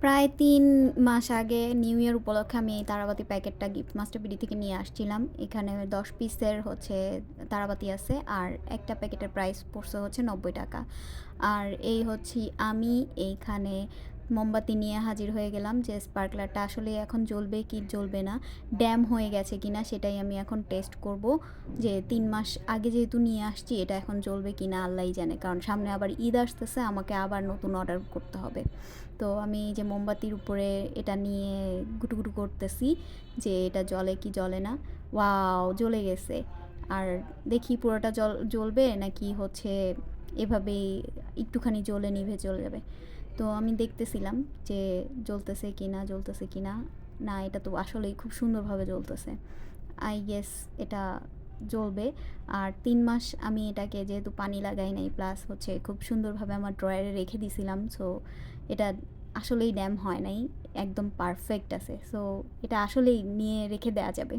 প্রায় ৩ মাস আগে new year উপলক্ষে আমি এই তারাবাতি প্যাকেটটা গিফট মাস্টার বিডি থেকে নিয়ে আসছিলাম। এখানে ১০ পিসের হচ্ছে তারাবাতি আছে আর একটা প্যাকেটের প্রাইস পড়ছে হচ্ছে ৳৯০। আর এই হচ্ছি আমি এইখানে মোমবাতি নিয়ে হাজির হয়ে গেলাম যে স্পার্কলারটা আসলে এখন জ্বলবে কি জ্বলবে না, ড্যাম হয়ে গেছে কিনা সেটাই আমি এখন টেস্ট করব। যে ৩ মাস আগে যেহেতু নিয়ে আসছি এটা এখন জ্বলবে কিনা আল্লাহই জানে, কারণ সামনে আবার ঈদ আসতেছে, আমাকে আবার নতুন অর্ডার করতে হবে। তো আমি এই যে মোমবাতির উপরে এটা নিয়ে গুটুগুটু করতেছি যে এটা জ্বলে কি জ্বলে না। ওয়াও, জ্বলে গেছে। আর দেখি পুরোটা জ্বলবে নাকি হচ্ছে এভাবেই একটুখানি জ্বলে নিভে চলে যাবে। তো আমি দেখতেছিলাম যে জ্বলতেছে কি না জ্বলতেছে কি না। না, এটা তো আসলেই খুব সুন্দরভাবে জ্বলতেছে। আই গেস এটা জ্বলবে। আর ৩ মাস আমি এটাকে যেহেতু পানি লাগাই নাই, প্লাস হচ্ছে খুব সুন্দরভাবে আমার ড্রয়ারে রেখে দিছিলাম। সো এটা আসলেই ড্যাম হয় নাই, একদম পারফেক্ট আছে। সো এটা আসলেই নিয়ে রেখে দেওয়া যাবে।